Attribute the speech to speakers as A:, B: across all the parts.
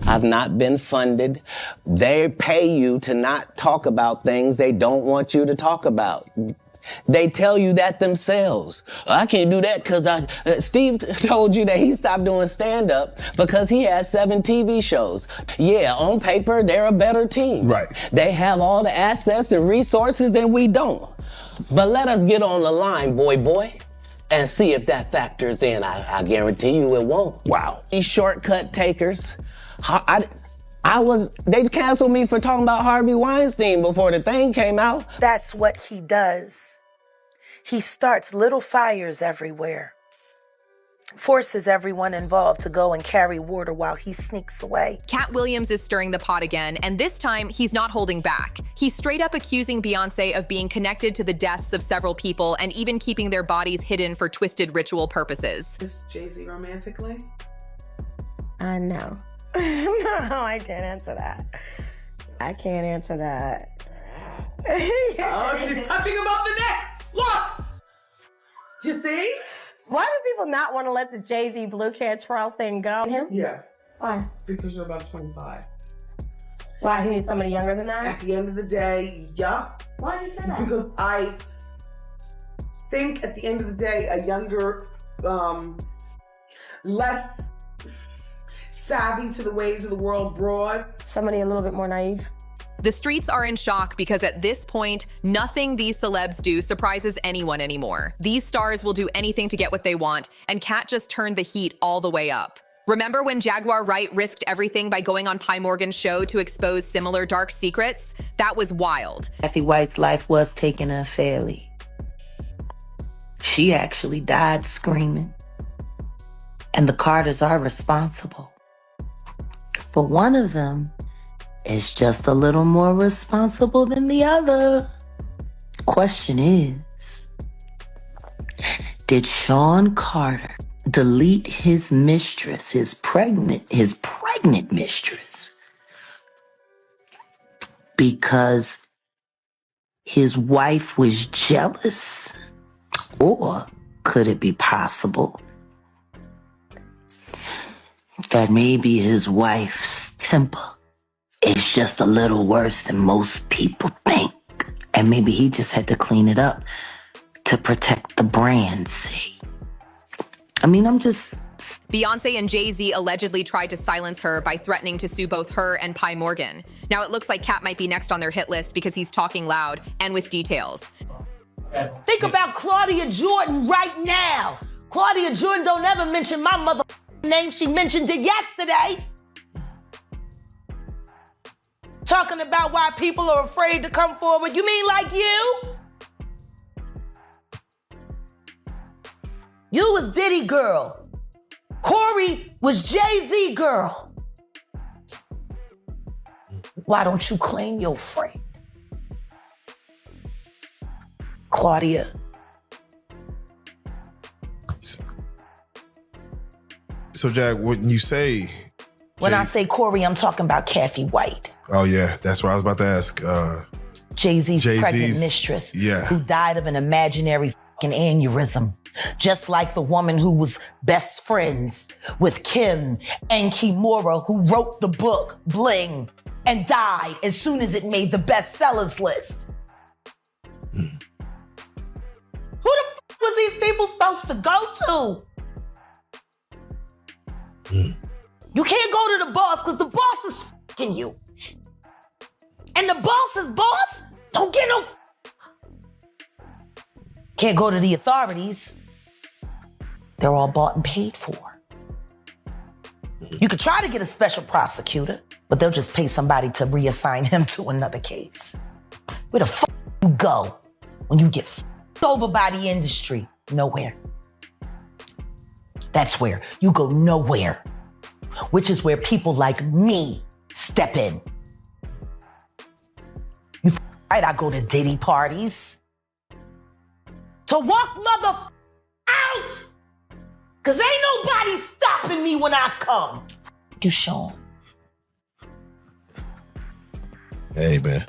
A: I've not been funded. They pay you to not talk about things they don't want you to talk about. They tell you that themselves. I can't do that because Steve told you that he stopped doing stand-up because he has 7 TV shows. Yeah, on paper, they're a better team.
B: Right.
A: They have all the assets and resources and we don't. But let us get on the line, boy, and see if that factors in. I guarantee you it won't.
B: Wow.
A: These shortcut takers, they canceled me for talking about Harvey Weinstein before the thing came out.
C: That's what he does. He starts little fires everywhere. Forces everyone involved to go and carry water while he sneaks away.
D: Katt Williams is stirring the pot again, and this time he's not holding back. He's straight up accusing Beyonce of being connected to the deaths of several people and even keeping their bodies hidden for twisted ritual purposes.
E: Is Jay-Z romantically?
F: I know. No, I can't answer that. I can't answer that.
E: Oh, she's touching him off the neck. Look! You see?
F: Why do people not want to let the Jay-Z Blue Cantrell thing go? Him?
E: Yeah.
F: Why?
E: Because you're about 25.
F: Why? He needs somebody younger than that?
E: At the end of the day, yeah.
F: Why do you say that?
E: Because I think at the end of the day, a younger, less savvy to the ways of the world broad.
F: Somebody a little bit more naive.
D: The streets are in shock because at this point, nothing these celebs do surprises anyone anymore. These stars will do anything to get what they want, and Katt just turned the heat all the way up. Remember when Jaguar Wright risked everything by going on Pi Morgan's show to expose similar dark secrets? That was wild.
G: Kathy White's life was taken unfairly. She actually died screaming. And the Carters are responsible. But one of them is just a little more responsible than the other. Question is, did Sean Carter delete his mistress, his pregnant mistress, because his wife was jealous? Or could it be possible that maybe his wife's temper is just a little worse than most people think? And maybe he just had to clean it up to protect the brand's sake. I mean,
D: Beyonce and Jay-Z allegedly tried to silence her by threatening to sue both her and Pi Morgan. Now it looks like Katt might be next on their hit list because he's talking loud and with details.
H: Think about Claudia Jordan right now. Claudia Jordan don't ever mention my mother name. She mentioned it yesterday. Talking about why people are afraid to come forward. You mean like you? You was Diddy girl. Corey was Jay-Z girl. Why don't you claim your friend? Claudia.
B: So, Jack, when you say...
H: When I say Corey, I'm talking about Kathy White.
B: Oh, yeah. That's what I was about to ask.
H: Jay-Z's pregnant mistress.
B: Yeah.
H: Who died of an imaginary fucking aneurysm. Just like the woman who was best friends with Kim and Kimura, who wrote the book Bling and died as soon as it made the bestsellers list. Who the fuck was these people supposed to go to? You can't go to the boss because the boss is fucking you. And the boss's boss don't get no Can't go to the authorities. They're all bought and paid for. You could try to get a special prosecutor, but they'll just pay somebody to reassign him to another case. Where the fuck you go when you get fucked over by the industry? Nowhere. That's where you go nowhere, which is where people like me step in. You right, I go to Diddy parties to walk mother out, cause ain't nobody stopping me when I come. You Sean.
B: Hey, man.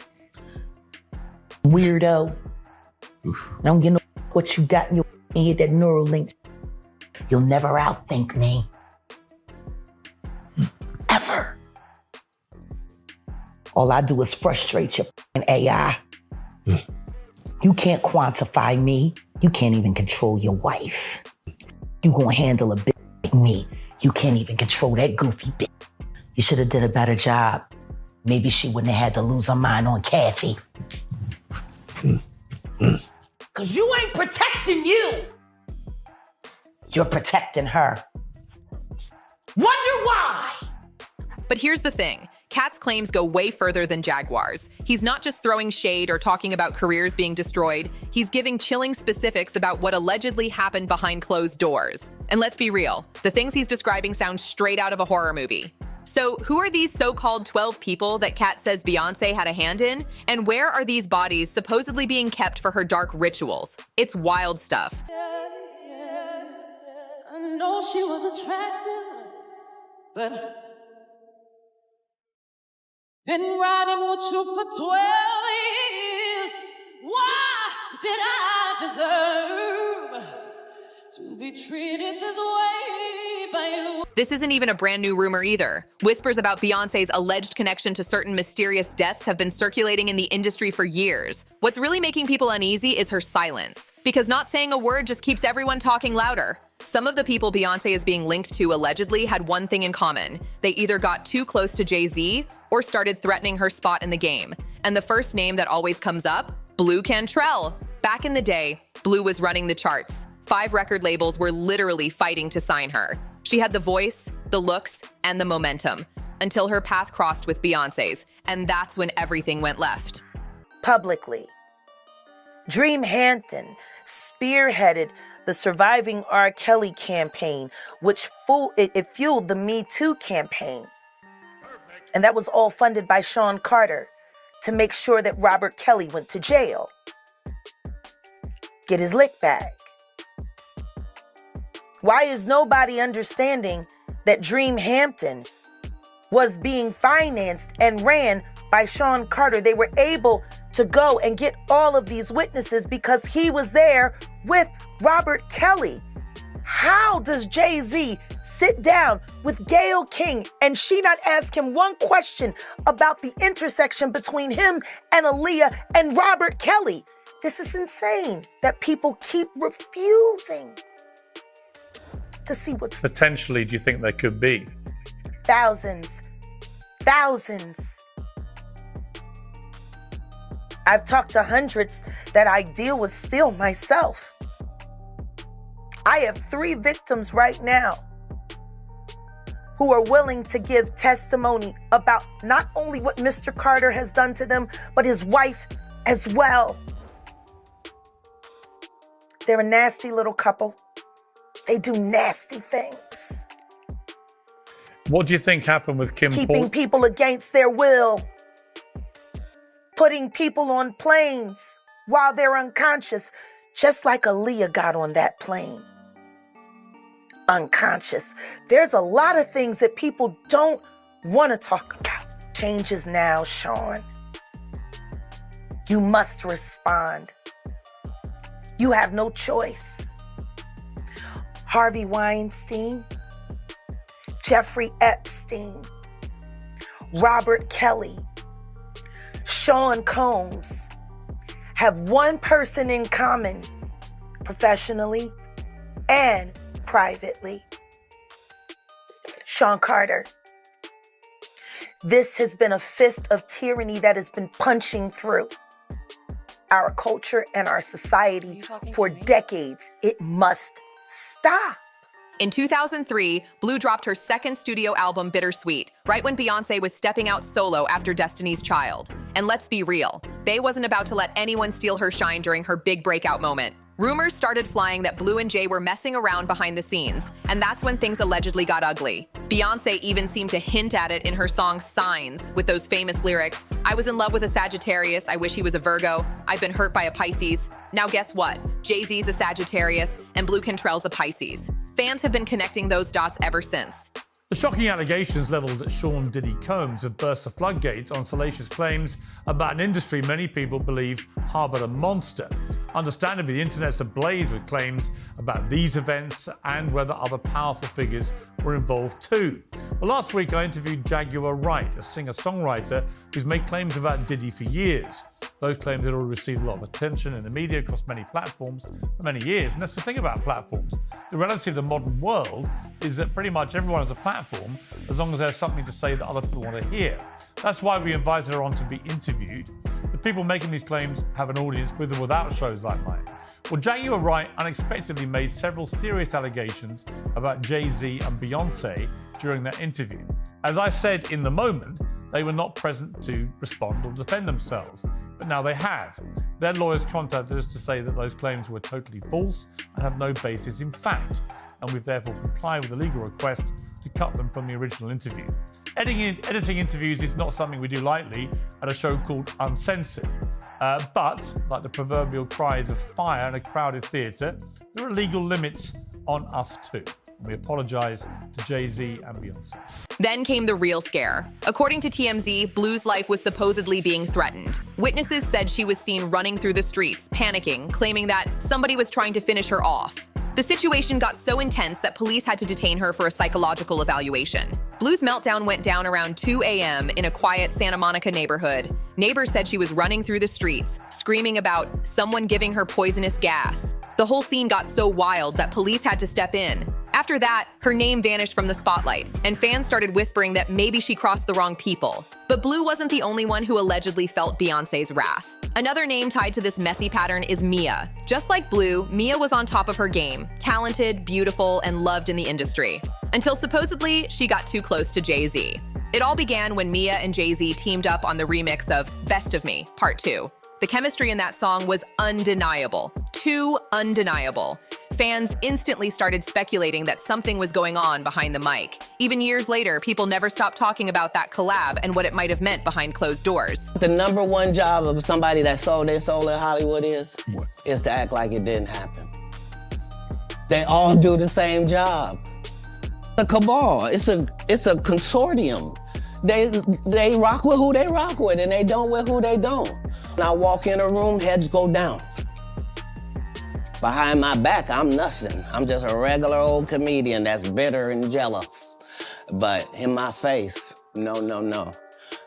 H: Weirdo. Oof. I don't get no what you got in your head, that neural link. You'll never outthink me. Ever. All I do is frustrate your AI. You can't quantify me. You can't even control your wife. You gonna handle a bitch like me. You can't even control that goofy bitch. You should have did a better job. Maybe she wouldn't have had to lose her mind on Kathy. Cause you ain't protecting you. You're protecting her. Wonder why?
D: But here's the thing. Katt's claims go way further than Jaguar's. He's not just throwing shade or talking about careers being destroyed. He's giving chilling specifics about what allegedly happened behind closed doors. And let's be real, the things he's describing sound straight out of a horror movie. So who are these so-called 12 people that Katt says Beyonce had a hand in? And where are these bodies supposedly being kept for her dark rituals? It's wild stuff.
I: I know she was attractive, but been riding with you for 12 years. Why did I deserve to be treated this way by you?
D: This isn't even a brand new rumor either. Whispers about Beyonce's alleged connection to certain mysterious deaths have been circulating in the industry for years. What's really making people uneasy is her silence, because not saying a word just keeps everyone talking louder. Some of the people Beyonce is being linked to allegedly had one thing in common. They either got too close to Jay-Z or started threatening her spot in the game. And the first name that always comes up, Blue Cantrell. Back in the day, Blue was running the charts. 5 record labels were literally fighting to sign her. She had the voice, the looks, and the momentum, until her path crossed with Beyonce's, and that's when everything went left.
C: Publicly, Dream Hampton spearheaded the Surviving R. Kelly campaign, which fueled the Me Too campaign. And that was all funded by Sean Carter to make sure that Robert Kelly went to jail. Get his lick back. Why is nobody understanding that Dream Hampton was being financed and ran by Sean Carter? They were able to go and get all of these witnesses because he was there with Robert Kelly. How does Jay-Z sit down with Gayle King and she not ask him one question about the intersection between him and Aaliyah and Robert Kelly? This is insane that people keep refusing to see what's
J: potentially. Do you think there could be
C: thousands? I've talked to hundreds that I deal with still myself. I have 3 victims right now who are willing to give testimony about not only what Mr. Carter has done to them, but his wife as well. They're a nasty little couple. They do nasty things.
J: What do you think happened with Kim
C: Keeping people against their will. Putting people on planes while they're unconscious, just like Aaliyah got on that plane. Unconscious. There's a lot of things that people don't want to talk about. Changes now, Sean. You must respond. You have no choice. Harvey Weinstein, Jeffrey Epstein, Robert Kelly, Sean Combs have one person in common, professionally and privately. Sean Carter. This has been a fist of tyranny that has been punching through our culture and our society for decades. It must stop.
D: In 2003, Blue dropped her second studio album, Bittersweet, right when Beyonce was stepping out solo after Destiny's Child. And let's be real, Bey wasn't about to let anyone steal her shine during her big breakout moment. Rumors started flying that Blue and Jay were messing around behind the scenes, and that's when things allegedly got ugly. Beyonce even seemed to hint at it in her song Signs, with those famous lyrics, "I was in love with a Sagittarius, I wish he was a Virgo, I've been hurt by a Pisces." Now guess what? Jay-Z's a Sagittarius, and Blue Cantrell's a Pisces. Fans have been connecting those dots ever since.
J: The shocking allegations leveled at Sean Diddy Combs have burst the floodgates on salacious claims about an industry many people believe harbored a monster. Understandably, the internet's ablaze with claims about these events and whether other powerful figures were involved too. Well, last week I interviewed Jaguar Wright, a singer-songwriter who's made claims about Diddy for years. Those claims had already received a lot of attention in the media across many platforms for many years. And that's the thing about platforms. The reality of the modern world is that pretty much everyone has a platform as long as they have something to say that other people want to hear. That's why we invited her on to be interviewed. The people making these claims have an audience with or without shows like mine. Well, Jaguar Wright unexpectedly made several serious allegations about Jay-Z and Beyonce during that interview. As I said in the moment, they were not present to respond or defend themselves, but now they have. Their lawyers contacted us to say that those claims were totally false and have no basis in fact, and we've therefore complied with the legal request to cut them from the original interview. Editing interviews is not something we do lightly at a show called Uncensored. But, like the proverbial cries of fire in a crowded theatre, there are legal limits on us too. And we apologise to Jay-Z and Beyonce.
D: Then came the real scare. According to TMZ, Blue's life was supposedly being threatened. Witnesses said she was seen running through the streets, panicking, claiming that somebody was trying to finish her off. The situation got so intense that police had to detain her for a psychological evaluation. Blue's meltdown went down around 2 a.m. in a quiet Santa Monica neighborhood. Neighbors said she was running through the streets, screaming about someone giving her poisonous gas. The whole scene got so wild that police had to step in. After that, her name vanished from the spotlight, and fans started whispering that maybe she crossed the wrong people. But Blue wasn't the only one who allegedly felt Beyonce's wrath. Another name tied to this messy pattern is Mia. Just like Blue, Mia was on top of her game, talented, beautiful, and loved in the industry. Until supposedly, she got too close to Jay-Z. It all began when Mia and Jay-Z teamed up on the remix of Best of Me, Part 2. The chemistry in that song was undeniable. Too undeniable. Fans instantly started speculating that something was going on behind the mic. Even years later, people never stopped talking about that collab and what it might have meant behind closed doors.
A: The number one job of somebody that sold their soul in Hollywood is?
B: What?
A: Is to act like it didn't happen. They all do the same job. A cabal, it's a consortium. They rock with who they rock with and they don't with who they don't. When I walk in a room, heads go down. Behind my back, I'm nothing. I'm just a regular old comedian that's bitter and jealous. But in my face, no.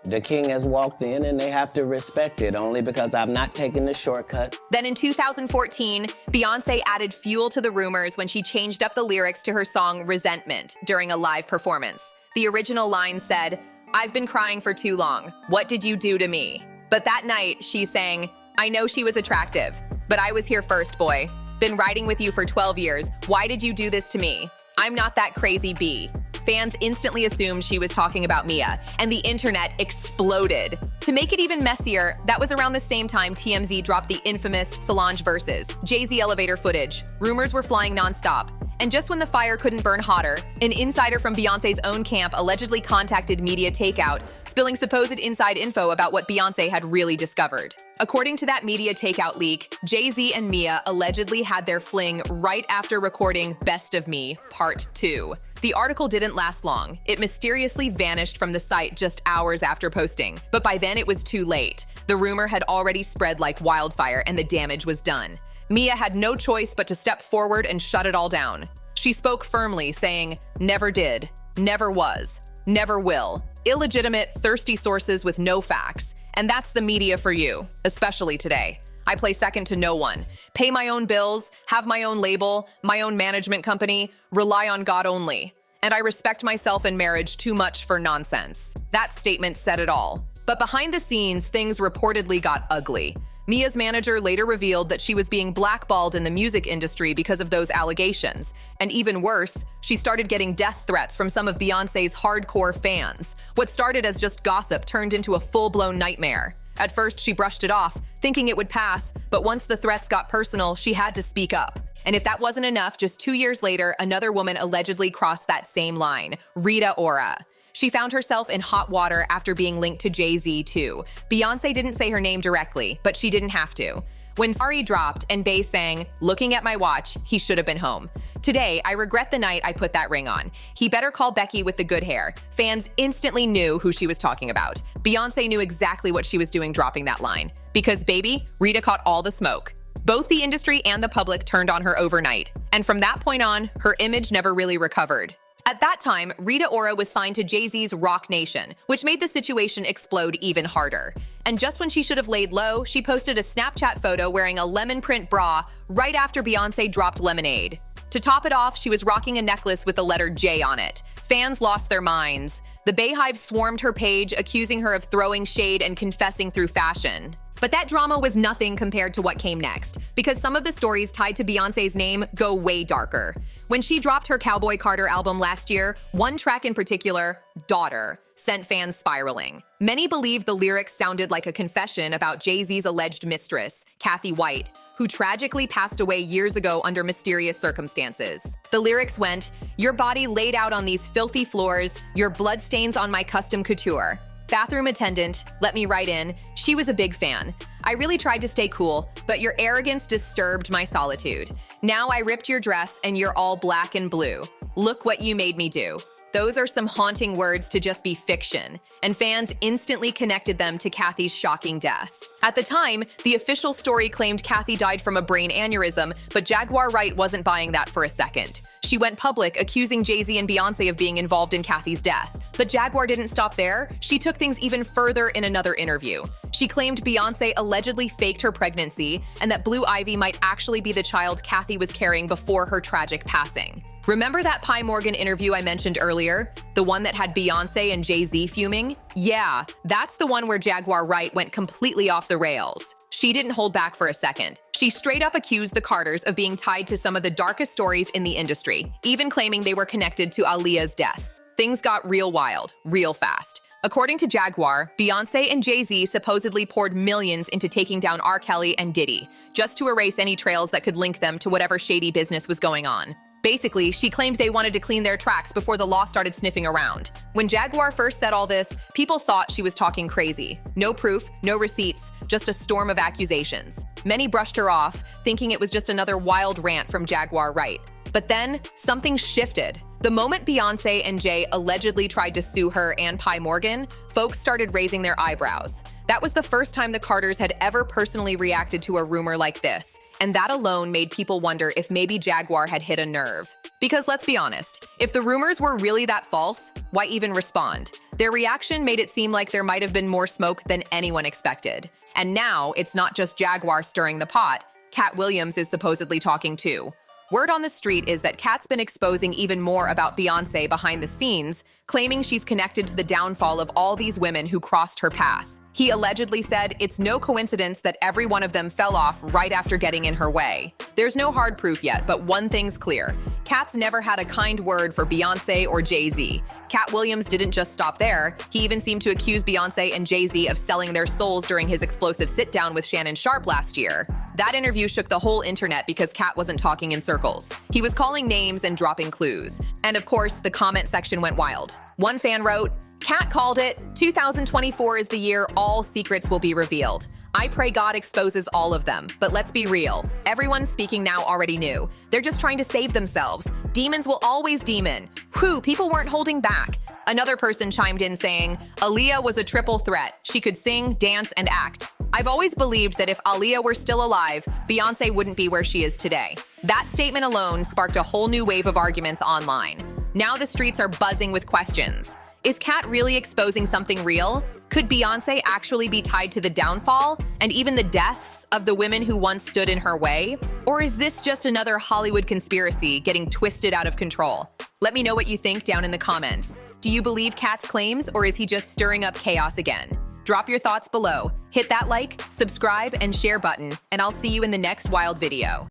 A: The king has walked in and they have to respect it only because I've not taken the shortcut.
D: Then in 2014, Beyonce added fuel to the rumors when she changed up the lyrics to her song Resentment during a live performance. The original line said, "I've been crying for too long. What did you do to me?" But that night, she sang, "I know she was attractive, but I was here first, boy. Been riding with you for 12 years. Why did you do this to me? I'm not that crazy B." Fans instantly assumed she was talking about Mia, and the internet exploded. To make it even messier, that was around the same time TMZ dropped the infamous Solange versus Jay-Z elevator footage. Rumors were flying nonstop. And just when the fire couldn't burn hotter, an insider from Beyonce's own camp allegedly contacted Media Takeout, spilling supposed inside info about what Beyonce had really discovered. According to that Media Takeout leak, Jay-Z and Mia allegedly had their fling right after recording Best of Me, Part 2. The article didn't last long. It mysteriously vanished from the site just hours after posting, but by then it was too late. The rumor had already spread like wildfire and the damage was done. Mia had no choice but to step forward and shut it all down. She spoke firmly, saying, "Never did, never was, never will. Illegitimate, thirsty sources with no facts. And that's the media for you, especially today. I play second to no one. Pay my own bills, have my own label, my own management company, rely on God only. And I respect myself in marriage too much for nonsense." That statement said it all. But behind the scenes, things reportedly got ugly. Mia's manager later revealed that she was being blackballed in the music industry because of those allegations. And even worse, she started getting death threats from some of Beyonce's hardcore fans. What started as just gossip turned into a full-blown nightmare. At first, she brushed it off, thinking it would pass, but once the threats got personal, she had to speak up. And if that wasn't enough, just 2 years later, another woman allegedly crossed that same line, Rita Ora. She found herself in hot water after being linked to Jay-Z too. Beyonce didn't say her name directly, but she didn't have to. When Sorry dropped and Bey sang, "Looking at my watch, he should have been home." Today, I regret the night I put that ring on. He better call Becky with the good hair. Fans instantly knew who she was talking about. Beyonce knew exactly what she was doing dropping that line. Because baby, Rita caught all the smoke. Both the industry and the public turned on her overnight, and from that point on, her image never really recovered. At that time, Rita Ora was signed to Jay-Z's Roc Nation, which made the situation explode even harder. And just when she should have laid low, she posted a Snapchat photo wearing a lemon print bra right after Beyonce dropped Lemonade. To top it off, she was rocking a necklace with the letter J on it. Fans lost their minds. The Bayhive swarmed her page, accusing her of throwing shade and confessing through fashion. But that drama was nothing compared to what came next, because some of the stories tied to Beyonce's name go way darker. When she dropped her Cowboy Carter album last year, one track in particular, Daughter, sent fans spiraling. Many believe the lyrics sounded like a confession about Jay-Z's alleged mistress, Kathy White, who tragically passed away years ago under mysterious circumstances. The lyrics went, "Your body laid out on these filthy floors, your bloodstains on my custom couture. Bathroom attendant, let me write in, she was a big fan. I really tried to stay cool, but your arrogance disturbed my solitude. Now I ripped your dress and you're all black and blue. Look what you made me do." Those are some haunting words to just be fiction, and fans instantly connected them to Kathy's shocking death. At the time, the official story claimed Kathy died from a brain aneurysm, but Jaguar Wright wasn't buying that for a second. She went public, accusing Jay-Z and Beyonce of being involved in Kathy's death. But Jaguar didn't stop there. She took things even further in another interview. She claimed Beyonce allegedly faked her pregnancy and that Blue Ivy might actually be the child Kathy was carrying before her tragic passing. Remember that Pi Morgan interview I mentioned earlier? The one that had Beyonce and Jay-Z fuming? Yeah, that's the one where Jaguar Wright went completely off the rails. She didn't hold back for a second. She straight up accused the Carters of being tied to some of the darkest stories in the industry, even claiming they were connected to Aaliyah's death. Things got real wild, real fast. According to Jaguar, Beyonce and Jay-Z supposedly poured millions into taking down R. Kelly and Diddy, just to erase any trails that could link them to whatever shady business was going on. Basically, she claimed they wanted to clean their tracks before the law started sniffing around. When Jaguar first said all this, people thought she was talking crazy. No proof, no receipts, just a storm of accusations. Many brushed her off, thinking it was just another wild rant from Jaguar Wright. But then, something shifted. The moment Beyonce and Jay allegedly tried to sue her and Pi Morgan, folks started raising their eyebrows. That was the first time the Carters had ever personally reacted to a rumor like this. And that alone made people wonder if maybe Jaguar had hit a nerve. Because let's be honest, if the rumors were really that false, why even respond? Their reaction made it seem like there might have been more smoke than anyone expected. And now, it's not just Jaguar stirring the pot, Katt Williams is supposedly talking too. Word on the street is that Katt's been exposing even more about Beyonce behind the scenes, claiming she's connected to the downfall of all these women who crossed her path. He allegedly said it's no coincidence that every one of them fell off right after getting in her way. There's no hard proof yet, but one thing's clear. Katt's never had a kind word for Beyonce or Jay-Z. Katt Williams didn't just stop there. He even seemed to accuse Beyonce and Jay-Z of selling their souls during his explosive sit-down with Shannon Sharpe last year. That interview shook the whole internet because Katt wasn't talking in circles. He was calling names and dropping clues. And of course, the comment section went wild. One fan wrote, "Katt called it. 2024 is the year all secrets will be revealed. I pray God exposes all of them. But let's be real. Everyone speaking now already knew. They're just trying to save themselves. Demons will always demon. Whew, people weren't holding back." Another person chimed in saying, "Aaliyah was a triple threat. She could sing, dance, and act. I've always believed that if Aaliyah were still alive, Beyonce wouldn't be where she is today." That statement alone sparked a whole new wave of arguments online. Now the streets are buzzing with questions. Is Katt really exposing something real? Could Beyonce actually be tied to the downfall and even the deaths of the women who once stood in her way? Or is this just another Hollywood conspiracy getting twisted out of control? Let me know what you think down in the comments. Do you believe Katt's claims, or is he just stirring up chaos again? Drop your thoughts below. Hit that like, subscribe, and share button, and I'll see you in the next wild video.